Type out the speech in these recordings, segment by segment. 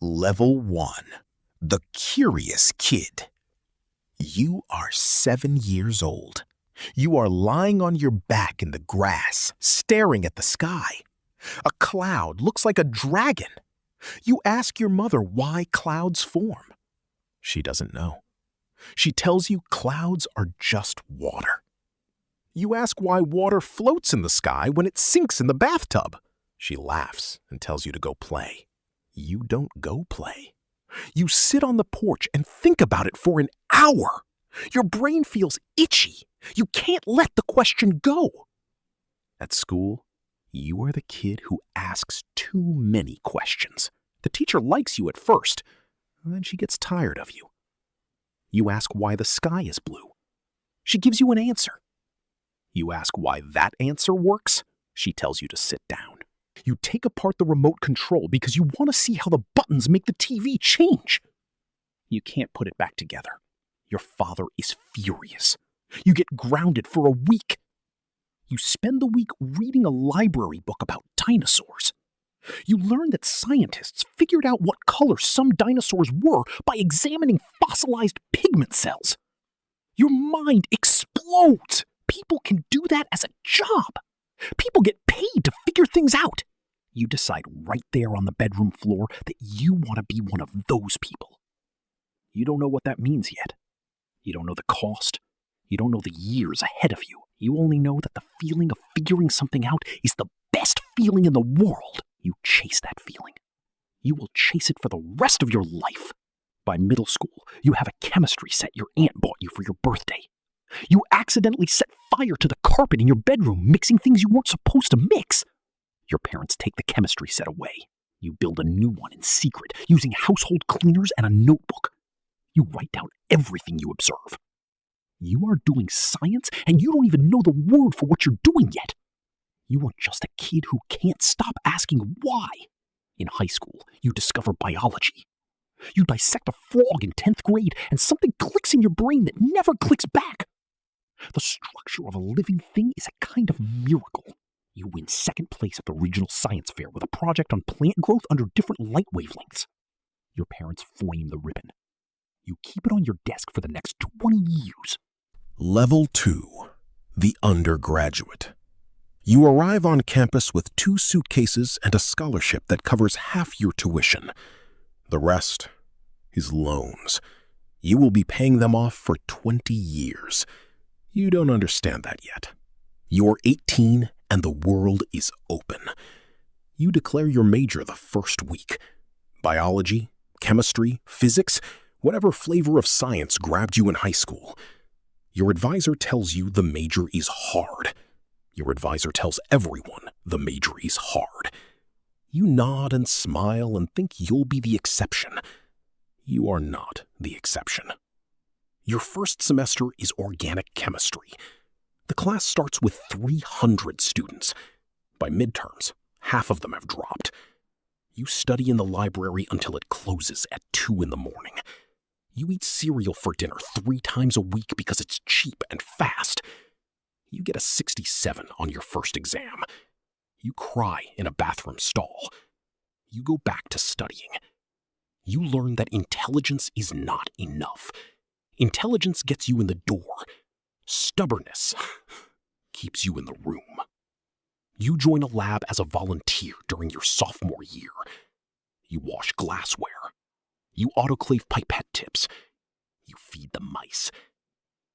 Level 1. The Curious Kid. You are 7 years old. You are lying on your back in the grass, staring at the sky. A cloud looks like a dragon. You ask your mother why clouds form. She doesn't know. She tells you clouds are just water. You ask why water floats in the sky when it sinks in the bathtub. She laughs and tells you to go play. You don't go play. You sit on the porch and think about it for an hour. Your brain feels itchy. You can't let the question go. At school, you are the kid who asks too many questions. The teacher likes you at first, and then she gets tired of you. You ask why the sky is blue. She gives you an answer. You ask why that answer works. She tells you to sit down. You take apart the remote control because you want to see how the buttons make the TV change. You can't put it back together. Your father is furious. You get grounded for a week. You spend the week reading a library book about dinosaurs. You learn that scientists figured out what color some dinosaurs were by examining fossilized pigment cells. Your mind explodes. People can do that as a job. People get paid to figure things out. You decide right there on the bedroom floor that you want to be one of those people. You don't know what that means yet. You don't know the cost. You don't know the years ahead of you. You only know that the feeling of figuring something out is the best feeling in the world. You chase that feeling. You will chase it for the rest of your life. By middle school, you have a chemistry set your aunt bought you for your birthday. You accidentally set fire to the carpet in your bedroom, mixing things you weren't supposed to mix. Your parents take the chemistry set away. You build a new one in secret, using household cleaners and a notebook. You write down everything you observe. You are doing science, and you don't even know the word for what you're doing yet. You are just a kid who can't stop asking why. In high school, you discover biology. You dissect a frog in 10th grade, and something clicks in your brain that never clicks back. The structure of a living thing is a kind of miracle. You win second place at the regional science fair with a project on plant growth under different light wavelengths. Your parents frame the ribbon. You keep it on your desk for the next 20 years. Level 2. The Undergraduate. You arrive on campus with 2 suitcases and a scholarship that covers half your tuition. The rest is loans. You will be paying them off for 20 years. You don't understand that yet. You're 18 and the world is open. You declare your major the first week. Biology, chemistry, physics, whatever flavor of science grabbed you in high school. Your advisor tells you the major is hard. Your advisor tells everyone the major is hard. You nod and smile and think you'll be the exception. You are not the exception. Your first semester is organic chemistry. The class starts with 300 students. By midterms, half of them have dropped. You study in the library until it closes at 2 in the morning. You eat cereal for dinner 3 times a week because it's cheap and fast. You get a 67 on your first exam. You cry in a bathroom stall. You go back to studying. You learn that intelligence is not enough. Intelligence gets you in the door. Stubbornness keeps you in the room. You join a lab as a volunteer during your sophomore year. You wash glassware. You autoclave pipette tips. You feed the mice.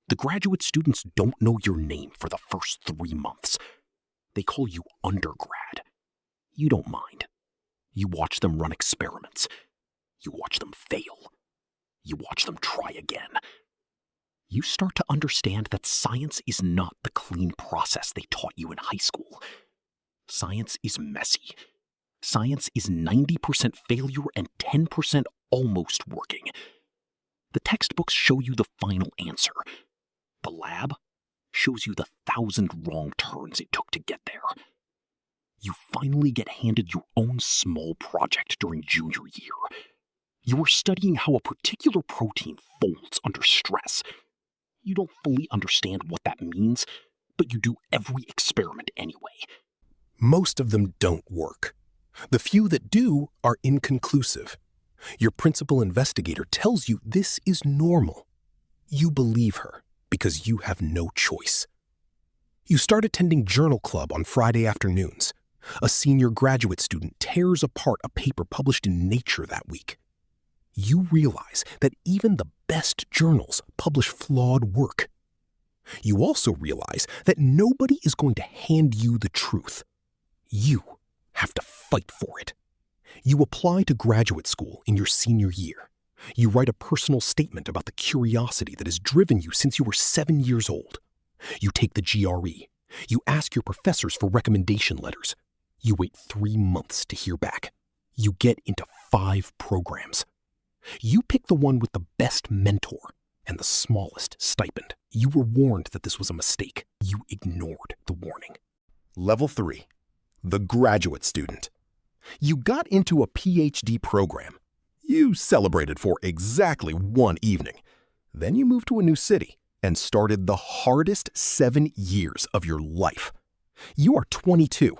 The graduate students don't know your name for the first 3 months. They call you undergrad. You don't mind. You watch them run experiments. You watch them fail. You watch them try again. You start to understand that science is not the clean process they taught you in high school. Science is messy. Science is 90% failure and 10% almost working. The textbooks show you the final answer. The lab shows you the 1,000 wrong turns it took to get there. You finally get handed your own small project during junior year. You are studying how a particular protein folds under stress. You don't fully understand what that means, but you do every experiment anyway. Most of them don't work. The few that do are inconclusive. Your principal investigator tells you this is normal. You believe her because you have no choice. You start attending journal club on Friday afternoons. A senior graduate student tears apart a paper published in Nature that week. You realize that even the best journals publish flawed work. You also realize that nobody is going to hand you the truth. You have to fight for it. You apply to graduate school in your senior year. You write a personal statement about the curiosity that has driven you since you were 7 years old. You take the GRE. You ask your professors for recommendation letters. You wait 3 months to hear back. You get into 5 programs. You pick the one with the best mentor and the smallest stipend. You were warned that this was a mistake. You ignored the warning. Level 3. The graduate student. You got into a PhD program. You celebrated for exactly 1 evening. Then you moved to a new city and started the hardest 7 years of your life. You are 22.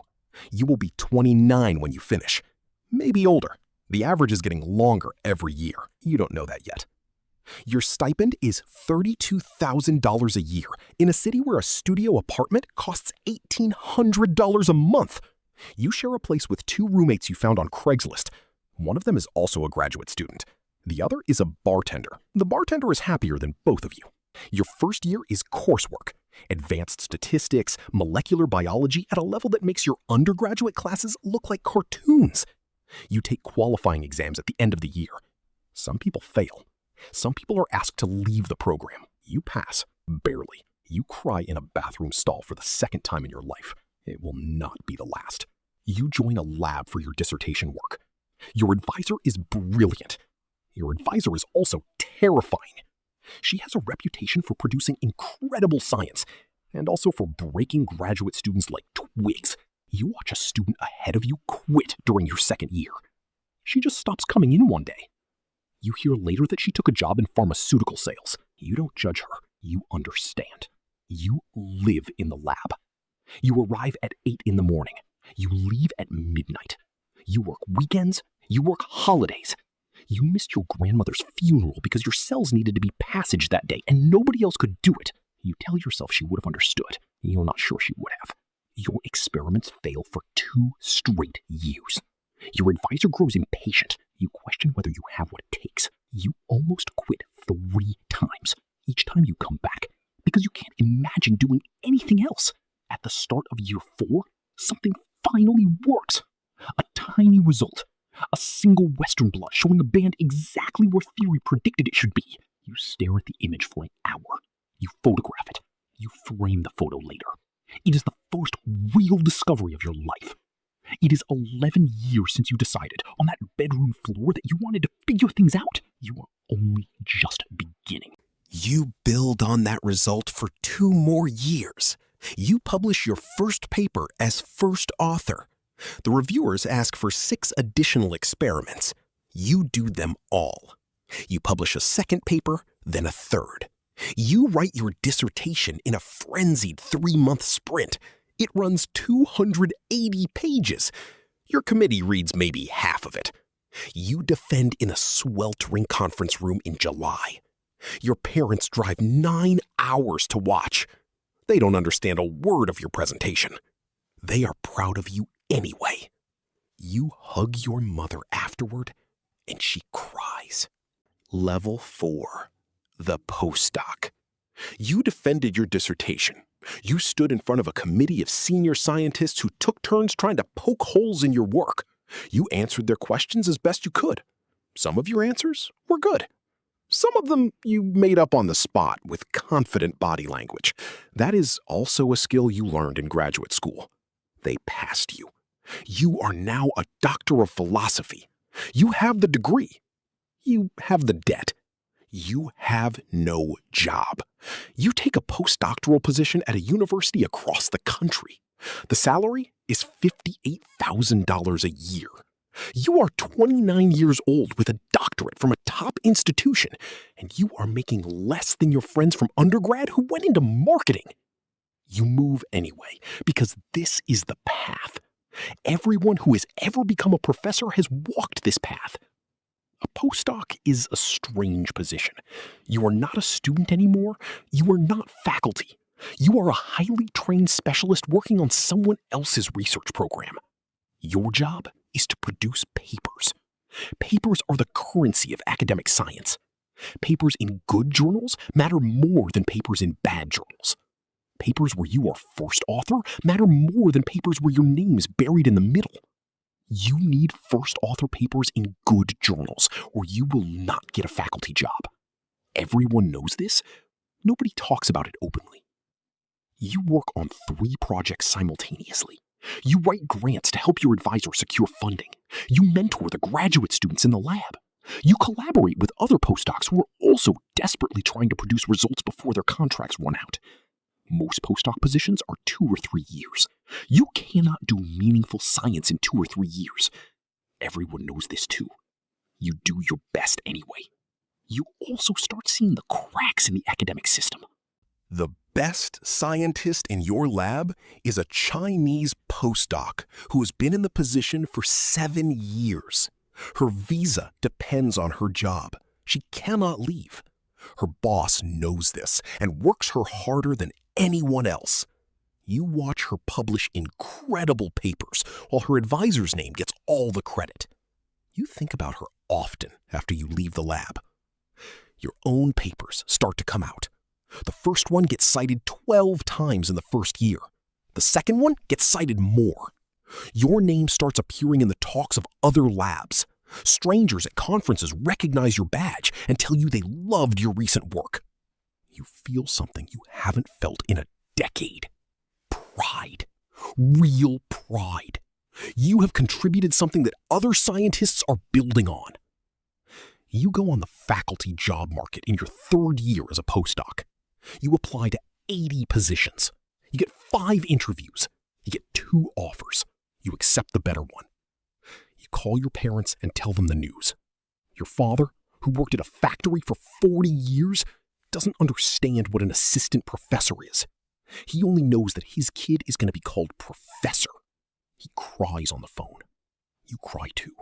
You will be 29 when you finish. Maybe older. The average is getting longer every year. You don't know that yet. Your stipend is $32,000 a year in a city where a studio apartment costs $1,800 a month. You share a place with 2 roommates you found on Craigslist. One of them is also a graduate student. The other is a bartender. The bartender is happier than both of you. Your first year is coursework, advanced statistics, molecular biology at a level that makes your undergraduate classes look like cartoons. You take qualifying exams at the end of the year. Some people fail. Some people are asked to leave the program. You pass, barely. You cry in a bathroom stall for the 2nd time in your life. It will not be the last. You join a lab for your dissertation work. Your advisor is brilliant. Your advisor is also terrifying. She has a reputation for producing incredible science and also for breaking graduate students like twigs. You watch a student ahead of you quit during your 2nd year. She just stops coming in one day. You hear later that she took a job in pharmaceutical sales. You don't judge her. You understand. You live in the lab. You arrive at 8 in the morning. You leave at midnight. You work weekends. You work holidays. You missed your grandmother's funeral because your cells needed to be passaged that day and nobody else could do it. You tell yourself she would have understood. You're not sure she would have. Your experiments fail for 2 straight years. Your advisor grows impatient. You question whether you have what it takes. You almost quit 3 times. Each time you come back because you can't imagine doing anything else. At the start of year 4, something finally works. A tiny result. A single Western blot showing a band exactly where theory predicted it should be. You stare at the image for an hour. You photograph it. You frame the photo later. It is the first real discovery of your life. It is 11 years since you decided on that bedroom floor that you wanted to figure things out. You are only just beginning. You build on that result for 2 more years. You publish your first paper as first author. The reviewers ask for 6 additional experiments. You do them all. You publish a 2nd paper, then a 3rd. You write your dissertation in a frenzied 3-month sprint. It runs 280 pages. Your committee reads maybe half of it. You defend in a sweltering conference room in July. Your parents drive 9 hours to watch. They don't understand a word of your presentation. They are proud of you anyway. You hug your mother afterward, and she cries. Level 4. The postdoc. You defended your dissertation. You stood in front of a committee of senior scientists who took turns trying to poke holes in your work. You answered their questions as best you could. Some of your answers were good. Some of them you made up on the spot with confident body language. That is also a skill you learned in graduate school. They passed you. You are now a doctor of philosophy. You have the degree. You have the debt. You have no job. You take a postdoctoral position at a university across the country. The salary is $58,000 a year. You are 29 years old with a doctorate from a top institution, and you are making less than your friends from undergrad who went into marketing. You move anyway, because this is the path. Everyone who has ever become a professor has walked this path. A Postdoc is a strange position. You are not a student anymore. You are not faculty. You are a highly trained specialist working on someone else's research program. Your job is to produce papers. Papers are the currency of academic science. Papers in good journals matter more than papers in bad journals. Papers where you are first author matter more than papers where your name is buried in the middle. You need first author papers in good journals, or you will not get a faculty job. Everyone knows this. Nobody talks about it openly. You work on 3 projects simultaneously. You write grants to help your advisor secure funding. You mentor the graduate students in the lab. You collaborate with other postdocs who are also desperately trying to produce results before their contracts run out. Most postdoc positions are 2 or 3 years. You cannot do meaningful science in 2 or 3 years. Everyone knows this too. You do your best anyway. You also start seeing the cracks in the academic system. The best scientist in your lab is a Chinese postdoc who has been in the position for 7 years. Her visa depends on her job. She cannot leave. Her boss knows this and works her harder than anyone else. You watch her publish incredible papers while her advisor's name gets all the credit. You think about her often after you leave the lab. Your own papers start to come out. The first one gets cited 12 times in the first year. The second one gets cited more. Your name starts appearing in the talks of other labs. Strangers at conferences recognize your badge and tell you they loved your recent work. You feel something you haven't felt in a decade. Pride. Real pride. You have contributed something that other scientists are building on. You go on the faculty job market in your 3rd year as a postdoc. You apply to 80 positions. You get 5 interviews. You get 2 offers. You accept the better one. You call your parents and tell them the news. Your father, who worked at a factory for 40 years, doesn't understand what an assistant professor is. He only knows that his kid is going to be called professor. He cries on the phone. You cry too.